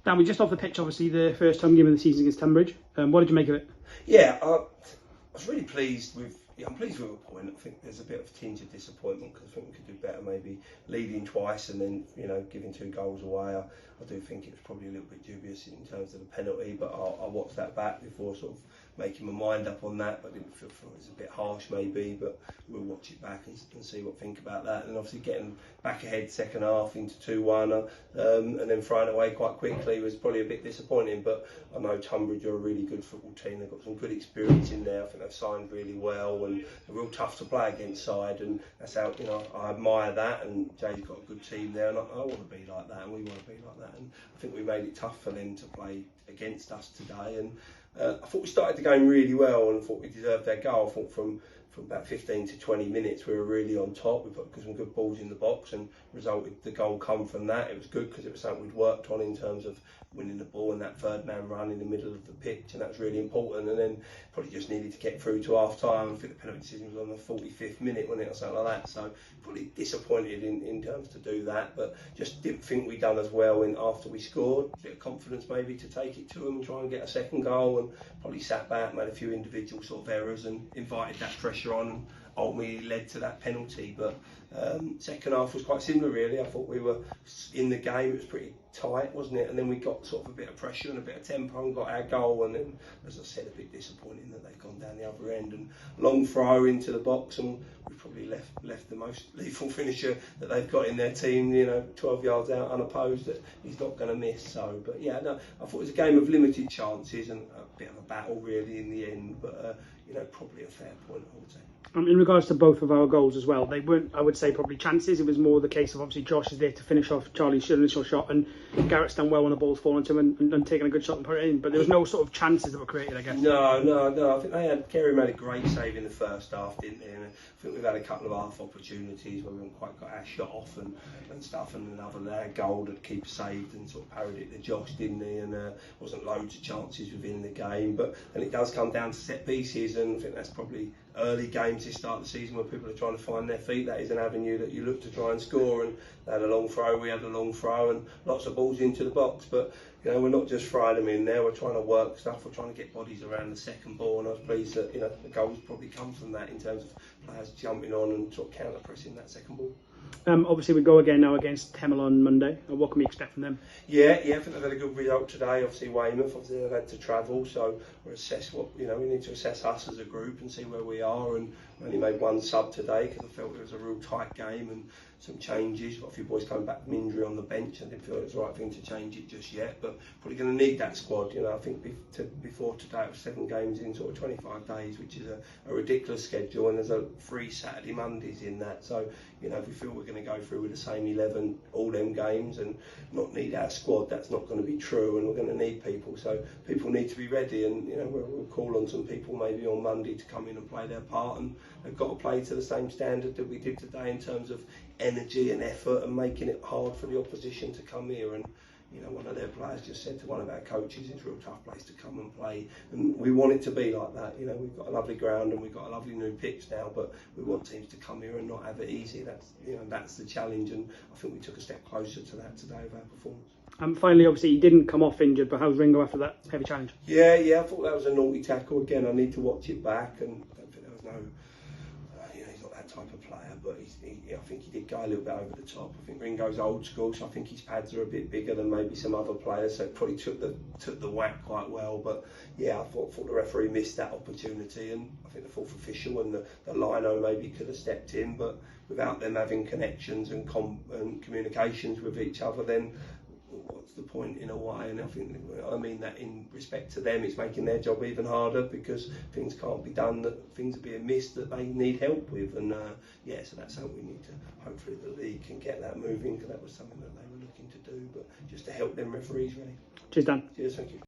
Dan, we just off the pitch, obviously, the first home game of the season against Tonbridge. What did you make of it? Yeah, I was really pleased with. Yeah, I'm pleased with a point. I think there's a bit of a tinge of disappointment because I think we could do better. Maybe leading twice and then giving 2 goals away. I do think it was probably a little bit dubious in terms of the penalty, but I'll watch that back before sort of making my mind up on that. But I didn't feel it was a bit harsh maybe, but we'll watch it back and see what I think about that. And obviously getting back ahead second half into 2-1 and then throwing away quite quickly was probably a bit disappointing. But I know Tonbridge are a really good football team. They've got some good experience in there. I think they've signed really well and they're real tough to play against side, and that's how I admire that. And Jay's got a good team there, and I want to be like that, and we want to be like that. And I think we made it tough for them to play against us today. And I thought we started the game really well, and I thought we deserved their goal. I thought from about 15 to 20 minutes we were really on top. We put some good balls in the box, and the goal come from that. It was good because it was something we'd worked on in terms of winning the ball and that third man run in the middle of the pitch, and that's really important. And then probably just needed to get through to half time. I think the penalty decision was on the 45th minute, wasn't it, or something like that. So probably disappointed in terms to do that, but just didn't think we'd done as well after we scored. A bit of confidence maybe to take it to them and try and get a second goal, and probably sat back, made a few individual sort of errors and invited that pressure on, and ultimately led to that penalty. But second half was quite similar really. I thought we were in the game, it was pretty tight, wasn't it? And then we got sort of a bit of pressure and a bit of tempo and got our goal, and then, as I said, a bit disappointing that they've gone down the other end and long throw into the box, and we probably left the most lethal finisher that they've got in their team, 12 yards out unopposed, that he's not going to miss. So, but yeah, no, I thought it was a game of limited chances and a bit of a battle really in the end, but probably a fair point, I would say. In regards to both of our goals as well, they weren't, I would say, probably chances. It was more the case of obviously Josh is there to finish off Charlie's initial shot, and Garrett's done well when the ball's fallen to him and taking a good shot and put it in. But there was no sort of chances that were created, I guess. No. I think Kerry made a great save in the first half, didn't he? And I think we've had a couple of half opportunities where we haven't quite got our shot off and stuff. And another there, goal that keeper saved and sort of parried it to Josh, didn't he? And wasn't loads of chances within the game. But then it does come down to set pieces, and I think that's probably early games to start the season where people are trying to find their feet. That is an avenue that you look to try and score, and they had a long throw, we had a long throw, and lots of balls into the box. But we're not just throwing them in there, we're trying to work stuff, we're trying to get bodies around the second ball, and I was pleased that the goals probably come from that in terms of players jumping on and sort of counter pressing that second ball. Obviously we go again now against Hemel on Monday. What can we expect from them? Yeah, I think they've had a good result today. Obviously Weymouth, obviously they've had to travel, so we'll assess what we need to assess us as a group and see where we are. And we only made one sub today because I felt it was a real tight game and some changes. Got a few boys coming back from injury on the bench. I didn't feel it was the right thing to change it just yet, but probably going to need that squad. I think before today it was 7 games in sort of 25 days, which is a ridiculous schedule, and there's a 3 Saturday Mondays in that. So if we feel we're going to go through with the same 11 all them games and not need our squad, that's not going to be true, and we're going to need people. So people need to be ready, and we'll call on some people maybe on Monday to come in and play their part, and they've got to play to the same standard that we did today in terms of energy and effort and making it hard for the opposition to come here. And one of their players just said to one of our coaches, it's a real tough place to come and play, and we want it to be like that. We've got a lovely ground and we've got a lovely new pitch now, but we want teams to come here and not have it easy. That's the challenge, and I think we took a step closer to that today with our performance. Finally, obviously he didn't come off injured, but how's Ringo after that heavy challenge? Yeah, I thought that was a naughty tackle. Again, I need to watch it back, and I don't think there was no he's not that type of player, but I think he did go a little bit over the top. I think Ringo's old school, so I think his pads are a bit bigger than maybe some other players, so it probably took the whack quite well. But yeah, I thought the referee missed that opportunity, and I think the fourth official and the lino maybe could have stepped in, but without them having connections and communications with each other, then what's the point in a way? And I mean that in respect to them, it's making their job even harder because things can't be done, that things are being missed that they need help with. And so that's something we need to, hopefully the league can get that moving, because that was something that they were looking to do, but just to help them referees really. Cheers, Dan. Cheers, thank you.